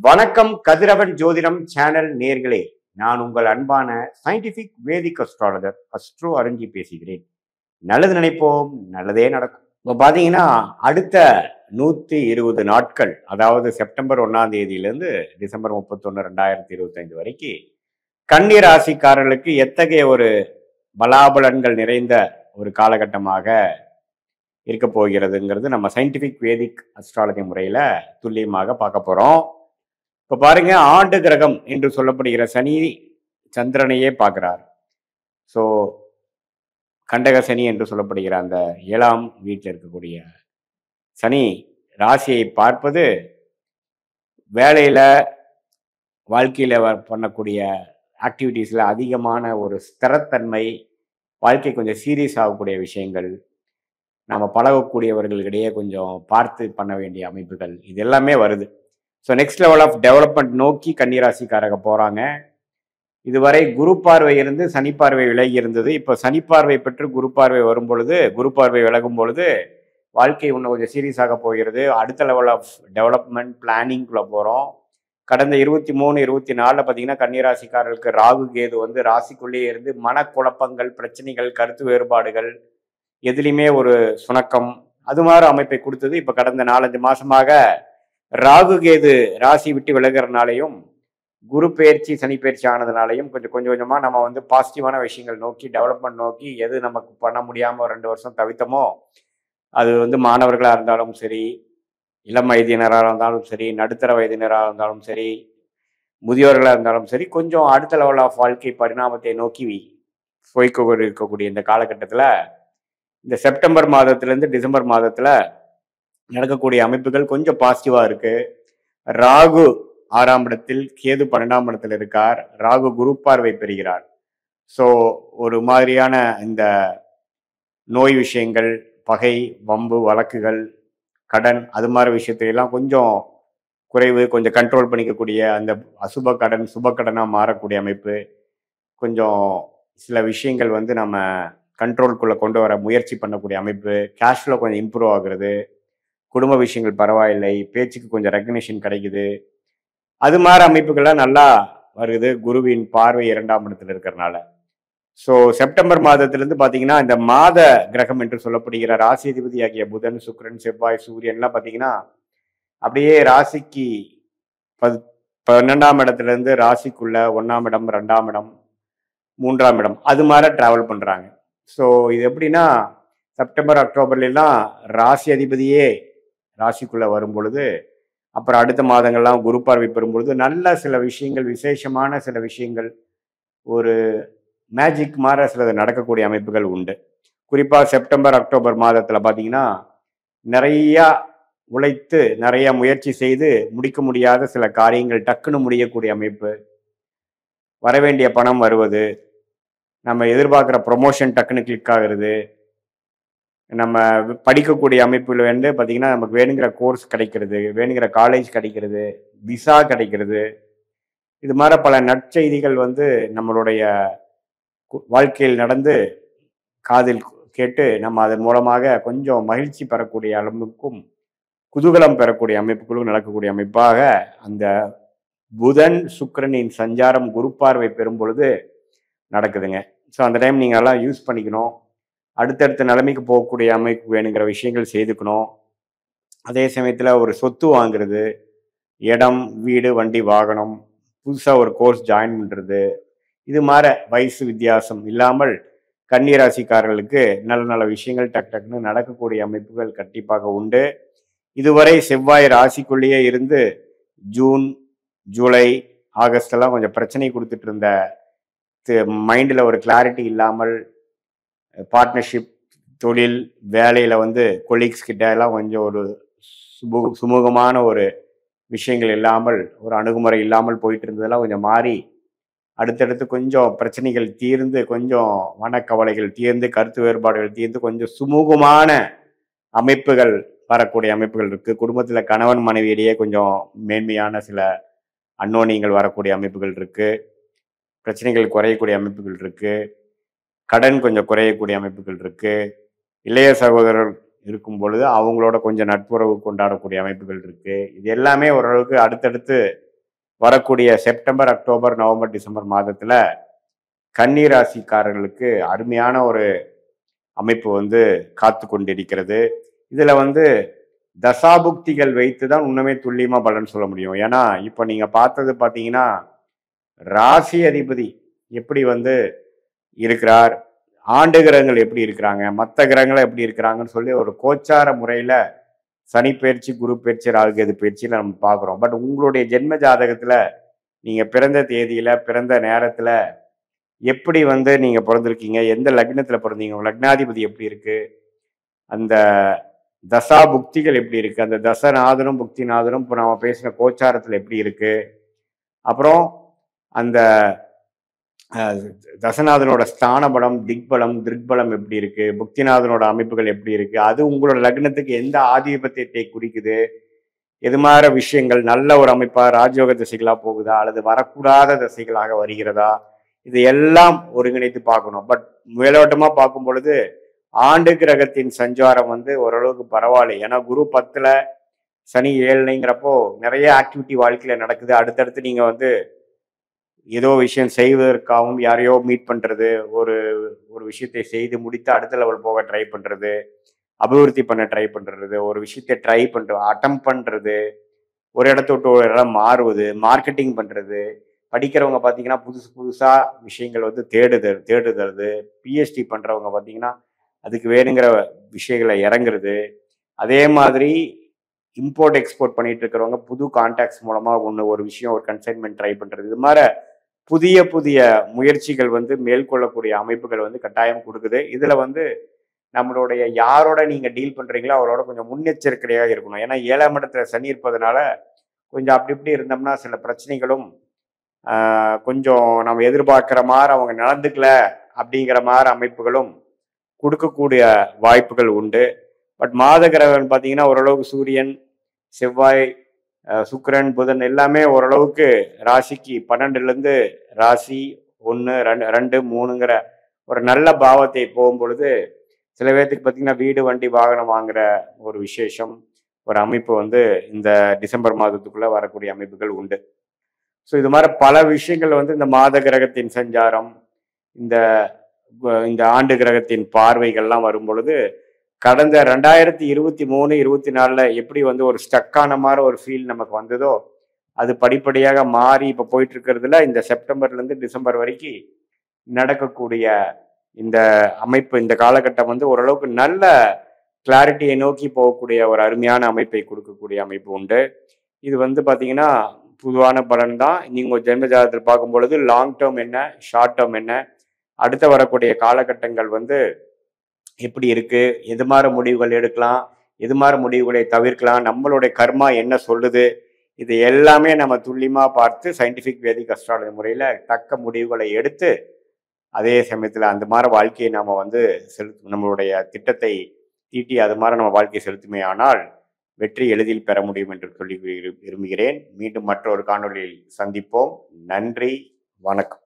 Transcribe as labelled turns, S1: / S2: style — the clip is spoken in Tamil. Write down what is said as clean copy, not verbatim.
S1: வணக்கம் கதிரவன் ஜோதிடம் சேனல் நேர்களே, நான் உங்கள் அன்பான சயின்டிபிக் வேதிக் அஸ்ட்ராலஜர் அஸ்ட்ரோ அரஞ்சி பேசுகிறேன். நல்லது நினைப்போம், நல்லதே நடக்கும். இப்போ பார்த்தீங்கன்னா அடுத்த 120 நாட்கள், அதாவது செப்டம்பர் 1ஆம் தேதியிலிருந்து டிசம்பர் 31, 2025 வரைக்கும் கன்னி ராசிக்காரர்களுக்கு எத்தகைய ஒரு பலாபலன்கள் நிறைந்த ஒரு காலகட்டமாக இருக்க போகிறதுங்கிறது நம்ம சயின்டிபிக் வேதிக் அஸ்ட்ராலஜி முறையில் துல்லியமாக பார்க்க போகிறோம். இப்போ பாருங்க, ஆண்டு கிரகம் என்று சொல்லப்படுகிற சனி சந்திரனையே பார்க்கிறார். ஸோ கண்டக சனி என்று சொல்லப்படுகிற அந்த 7ஆம் வீட்டில் இருக்கக்கூடிய சனி ராசியை பார்ப்பது வேலையில் வாழ்க்கையில் பண்ணக்கூடிய ஆக்டிவிட்டீஸில் அதிகமான ஒரு ஸ்திரத்தன்மை, வாழ்க்கை கொஞ்சம் சீரியஸ் ஆகக்கூடிய விஷயங்கள், நம்ம பழகக்கூடியவர்களிடையே கொஞ்சம் பார்த்து பண்ண வேண்டிய அமைப்புகள், இது எல்லாமே வருது. So next level of development நோக்கி கன்னிராசிக்காரங்க போகிறாங்க. இதுவரை குரு பார்வை இருந்து சனி பார்வை விலகி இருந்தது. இப்போ சனி பார்வை பெற்று குரு பார்வை வரும் பொழுது, குரு பார்வை விலகும் பொழுது வாழ்க்கை இன்னும் கொஞ்சம் சீரியஸாக போகிறது. அடுத்த லெவல் ஆஃப் டெவலப்மெண்ட் பிளானிங்குள்ளே போகிறோம். கடந்த 23, 24 பார்த்தீங்கன்னா கன்னிராசிக்காரர்களுக்கு ராகு கேது வந்து ராசிக்குள்ளேயே இருந்து மனக்குழப்பங்கள், பிரச்சனைகள், கருத்து வேறுபாடுகள், எதுலையுமே ஒரு சுணக்கம், அது மாதிரி அமைப்பை கொடுத்தது. இப்போ கடந்த 4-5 மாசமாக ராகு கேது ராசி விட்டு விலகிறனாலையும் குரு பயிற்சி சனி பயிற்சி ஆனதுனாலையும் கொஞ்சம் கொஞ்சமாக நம்ம வந்து பாசிட்டிவான விஷயங்கள் நோக்கி, டெவலப்மெண்ட் நோக்கி, எது நமக்கு பண்ண முடியாமல் 2 வருஷம் தவித்தமோ, அது வந்து மாணவர்களாக இருந்தாலும் சரி, இளம் வயதினராக இருந்தாலும் சரி, நடுத்தர வயதினராக இருந்தாலும் சரி, முதியோர்களாக இருந்தாலும் சரி, கொஞ்சம் அடுத்த லெவல் ஆஃப் வாழ்க்கை பரிணாமத்தை நோக்கி போய்க்க இருக்கக்கூடிய இந்த காலகட்டத்தில், இந்த செப்டம்பர் மாதத்திலேருந்து டிசம்பர் மாதத்தில் நடக்கக்கூடிய அமைப்புகள் கொஞ்சம் பாசிட்டிவாக இருக்குது. ராகு 6ஆம் இடத்தில், கேது 12ஆம் இடத்தில் இருக்கார். ராகு குரு பார்வை பெறுகிறார். ஸோ ஒரு மாதிரியான இந்த நோய் விஷயங்கள், பகை, வம்பு, வழக்குகள், கடன், அது மாதிரி விஷயத்திலெல்லாம் கொஞ்சம் குறைவு, கொஞ்சம் கண்ட்ரோல் பண்ணிக்கக்கூடிய அந்த அசுப கடன் சுப கடனாக மாறக்கூடிய அமைப்பு, கொஞ்சம் சில விஷயங்கள் வந்து நம்ம கண்ட்ரோல்குள்ளே கொண்டு வர முயற்சி பண்ணக்கூடிய அமைப்பு, கேஷ்ஃப்ளோ கொஞ்சம் இம்ப்ரூவ் ஆகுறது, குடும்ப விஷயங்கள் பரவாயில்லை, பேச்சுக்கு கொஞ்சம் ரெகக்னிஷன் கிடைக்குது, அது மாதிரி அமைப்புகள்லாம் நல்லா வருது குருவின் பார்வை 2ஆம் இடத்துல இருக்கிறனால. ஸோ செப்டம்பர் மாதத்திலிருந்து பார்த்தீங்கன்னா இந்த மாத கிரகம் என்று சொல்லப்படுகிற ராசி அதிபதி ஆகிய புதன், சுக்கிரன், செவ்வாய், சூரியன்லாம் பார்த்தீங்கன்னா அப்படியே ராசிக்கு 12ஆம் இடத்துலேருந்து ராசிக்குள்ள 1ஆம் இடம், 2ஆம் இடம், 3ஆம் இடம், அது மாதிரி ட்ராவல் பண்ணுறாங்க. ஸோ இது எப்படின்னா செப்டம்பர் அக்டோபர்லாம் ராசி அதிபதியே ராசிக்குள்ளே வரும் பொழுது, அப்புறம் அடுத்த மாதங்கள்லாம் குரு பார்வை பெறும் பொழுது நல்ல சில விஷயங்கள், விசேஷமான சில விஷயங்கள், ஒரு மேஜிக் மாதிரி சிலது நடக்கக்கூடிய அமைப்புகள் உண்டு. குறிப்பாக செப்டம்பர் அக்டோபர் மாதத்தில் பார்த்தீங்கன்னா நிறையா உழைத்து நிறைய முயற்சி செய்து முடிக்க முடியாத சில காரியங்கள் டக்குன்னு முடியக்கூடிய அமைப்பு, வரவேண்டிய பணம் வருவது, நம்ம எதிர்பார்க்குற ப்ரொமோஷன் டக்குன்னு கிளிக் ஆகுறது, நம்ம படிக்கக்கூடிய அமைப்புகள் வந்து பார்த்திங்கன்னா நமக்கு வேணுங்கிற கோர்ஸ் கிடைக்கிறது, வேணுங்கிற காலேஜ் கிடைக்கிறது, விசா கிடைக்கிறது, இது மாதிரி பல நற்செய்திகள் வந்து நம்மளுடைய வாழ்க்கையில் நடந்து காதில் கேட்டு நம்ம அதன் மூலமாக கொஞ்சம் மகிழ்ச்சி பெறக்கூடிய அளவுக்கும் குதூகலம் பெறக்கூடிய அமைப்புகளும் நடக்கக்கூடிய அமைப்பாக அந்த புதன் சுக்கிரனின் சஞ்சாரம் குரு பார்வை பெறும் பொழுது நடக்குதுங்க. ஸோ அந்த டைம் நீங்கள் எல்லாம் யூஸ் பண்ணிக்கணும். அடுத்தடுத்த நிலைமைக்கு போகக்கூடிய அமைப்பு வேணுங்கிற விஷயங்கள் செய்துக்கணும். அதே சமயத்தில் ஒரு சொத்து வாங்குறது, இடம், வீடு, வண்டி, வாகனம், புதுசாக ஒரு கோர்ஸ் ஜாயின் பண்ணுறது, இது மாதிரி வயசு வித்தியாசம் இல்லாமல் கன்னிராசிக்காரர்களுக்கு நல்ல நல்ல விஷயங்கள் டக்குன்னு நடக்கக்கூடிய அமைப்புகள் கண்டிப்பாக உண்டு. இதுவரை செவ்வாய் ராசிக்குள்ளேயே இருந்து ஜூன், ஜூலை, ஆகஸ்ட் எல்லாம் கொஞ்சம் பிரச்சனை கொடுத்துட்டு இருந்த, மைண்டில் ஒரு கிளாரிட்டி இல்லாமல், பார்ட்னர்ஷிப், தொழில், வேலையில் வந்து கொலீக்ஸ் கிட்ட எல்லாம் கொஞ்சம் ஒரு சுமூகமான ஒரு விஷயங்கள் இல்லாமல், ஒரு அணுகுமுறை இல்லாமல் போயிட்டு இருந்ததெல்லாம் கொஞ்சம் மாறி அடுத்தடுத்து கொஞ்சம் பிரச்சனைகள் தீர்ந்து, கொஞ்சம் மனக்கவலைகள் தீர்ந்து, கருத்து வேறுபாடுகள் தீர்ந்து, கொஞ்சம் சுமூகமான அமைப்புகள் வரக்கூடிய அமைப்புகள் இருக்குது. குடும்பத்தில் கணவன் மனைவியிடையே கொஞ்சம் மேன்மையான சில அன்னோனியங்கள் வரக்கூடிய அமைப்புகள் இருக்குது. பிரச்சனைகள் குறையக்கூடிய அமைப்புகள் இருக்குது. கடன் கொஞ்சம் குறையக்கூடிய அமைப்புகள் இருக்குது. இளைய சகோதரர் இருக்கும் பொழுது அவங்களோட கொஞ்சம் நட்புறவு கொண்டாடக்கூடிய அமைப்புகள் இருக்குது. இது எல்லாமே ஓரளவுக்கு அடுத்தடுத்து வரக்கூடிய செப்டம்பர், அக்டோபர், நவம்பர், டிசம்பர் மாதத்துல கன்னி ராசிக்காரர்களுக்கு அருமையான ஒரு அமைப்பு வந்து காத்து கொண்டிருக்கிறது. இதுல வந்து தசாபுக்திகள் வைத்து தான் இன்னுமே துல்லியமா பலன் சொல்ல முடியும். ஏன்னா இப்ப நீங்க பார்த்தது பார்த்தீங்கன்னா ராசி அதிபதி எப்படி வந்து இருக்கிறார், ஆண்டு கிரகங்கள் எப்படி இருக்கிறாங்க, மற்ற கிரகங்கள் எப்படி இருக்கிறாங்கன்னு சொல்லி ஒரு கோச்சார முறையில சனி பயிற்சி, குரு பயிற்சி, ராகு கேது பயிற்சியில நம்ம பார்க்குறோம். பட் உங்களுடைய ஜென்ம ஜாதகத்துல நீங்க பிறந்த தேதியில, பிறந்த நேரத்துல எப்படி வந்து நீங்க பிறந்திருக்கீங்க, எந்த லக்னத்துல பிறந்தீங்க, உங்க லக்னாதிபதி எப்படி இருக்கு, அந்த தசா புக்திகள் எப்படி இருக்கு, அந்த தசநாதனும் புக்திநாதனும் இப்போ நாம பேசின கோச்சாரத்துல எப்படி இருக்கு, அப்புறம் அந்த தசநாதனோட ஸ்தான பலம், திக்பலம், திருக்பலம் எப்படி இருக்கு, புக்திநாதனோட அமைப்புகள் எப்படி இருக்கு, அது உங்களோட லக்னத்துக்கு எந்த ஆதிபத்தியத்தை குறிக்குது, எது மாதிரி விஷயங்கள் நல்ல ஒரு அமைப்பா ராஜயோக திசைகளா போகுதா அல்லது வரக்கூடாத திசைகளாக வருகிறதா, இது எல்லாம் ஒருங்கிணைத்து பார்க்கணும். பட் மேலோட்டமா பார்க்கும் பொழுது ஆண்டு கிரகத்தின் சஞ்சாரம் வந்து ஓரளவுக்கு பரவாயில்லை. ஏன்னா குரு 10ல சனி 7ங்கிறப்போ நிறைய ஆக்டிவிட்டி வாழ்க்கையில நடக்குது. அடுத்தடுத்து நீங்க வந்து ஏதோ விஷயம் செய்வதற்காகவும் யாரையோ மீட் பண்றது, ஒரு ஒரு விஷயத்தை செய்து முடித்து அடுத்த லெவல் போக ட்ரை பண்றது, அபிவிருத்தி பண்ண ட்ரை பண்றது, ஒரு விஷயத்தை ட்ரை பண்றது, அட்டம் பண்றது, ஒரு இடத்த விட்டு ஒரு இடம் மாறுவது, மார்க்கெட்டிங் பண்றது, படிக்கிறவங்க பார்த்தீங்கன்னா புதுசு புதுசா விஷயங்கள் வந்து தேடுதல், பிஹெச்டி பண்றவங்க பார்த்தீங்கன்னா அதுக்கு வேணுங்கிற விஷயங்களை இறங்குறது, அதே மாதிரி இம்போர்ட் எக்ஸ்போர்ட் பண்ணிட்டு இருக்கிறவங்க புது கான்டாக்ட்ஸ் மூலமா ஒரு விஷயம் ஒரு கன்சைன்மெண்ட் ட்ரை பண்றது, இது மாதிரி புதிய புதிய முயற்சிகள் வந்து மேற்கொள்ளக்கூடிய அமைப்புகள் வந்து கட்டாயம் கொடுக்குது. இதுல வந்து நம்மளுடைய யாரோட நீங்க டீல் பண்றீங்களோ அவரோட கொஞ்சம் முன்னெச்சரிக்கையாக இருக்கணும். ஏன்னா 7ஆம் இடத்துல சனி இருப்பதனால கொஞ்சம் அப்படி இப்படி இருந்தோம்னா சில பிரச்சனைகளும் கொஞ்சம் நம்ம எதிர்பார்க்கிற மாதிரி அவங்க நடந்துக்கல அப்படிங்கிற மாதிரி அமைப்புகளும் கொடுக்கக்கூடிய வாய்ப்புகள் உண்டு. பட் மாத கிரகம் பார்த்தீங்கன்னா ஓரளவுக்கு சூரியன், செவ்வாய், சுக்கிரன், புதன் எல்லாமே ஓரளவுக்கு ராசிக்கு 12லேருந்து ராசி 1, 2, 3ங்கிற ஒரு நல்ல பாவத்தை போகும் பொழுது சில பேர்த்துக்கு பார்த்தீங்கன்னா வீடு, வண்டி, வாகனம் வாங்குற ஒரு விசேஷம், ஒரு அமைப்பு வந்து இந்த டிசம்பர் மாதத்துக்குள்ள வரக்கூடிய அமைப்புகள் உண்டு. ஸோ இது மாதிரி பல விஷயங்கள் வந்து இந்த மாத கிரகத்தின் சஞ்சாரம், இந்த இந்த ஆண்டு கிரகத்தின் பார்வைகள்லாம் வரும் பொழுது கடந்த 2023, 24ல் எப்படி வந்து ஒரு ஸ்டக்கான மாதிரி ஒரு ஃபீல் நமக்கு வந்ததோ அது படிப்படியாக மாறி இப்போ போயிட்டு இருக்கிறதுல இந்த செப்டம்பர்லேருந்து டிசம்பர் வரைக்கும் நடக்கக்கூடிய இந்த அமைப்பு, இந்த காலகட்டம் வந்து ஓரளவுக்கு நல்ல கிளாரிட்டியை நோக்கி போகக்கூடிய ஒரு அருமையான அமைப்பை கொடுக்கக்கூடிய அமைப்பு உண்டு. இது வந்து பார்த்தீங்கன்னா பொதுவான பலன் தான். நீங்கள் ஜென்ம ஜாதகத்தில் பார்க்கும் பொழுது லாங் டேர்ம் என்ன, ஷார்ட் டேர்ம் என்ன, அடுத்த வரக்கூடிய காலகட்டங்கள் வந்து எப்படி இருக்கு, எது மாதிரி முடிவுகள் எடுக்கலாம், எது மாதிரி முடிவுகளை தவிர்க்கலாம், நம்மளுடைய கர்மா என்ன சொல்லுது, இது எல்லாமே நம்ம துல்லியமாக பார்த்து சயின்டிஃபிக் வேதிக் அஸ்ட்ராலஜி முறையில் தக்க முடிவுகளை எடுத்து அதே சமயத்தில் அந்த மாதிரி வாழ்க்கையை நாம் வந்து நம்மளுடைய திட்டத்தை தீட்டி அது மாதிரி நம்ம வாழ்க்கையை செலுத்துமே ஆனால் வெற்றி எளிதில் பெற முடியும் என்று சொல்லி விரும்புகிறேன். மீண்டும் மற்றொரு காணொலியில் சந்திப்போம். நன்றி, வணக்கம்.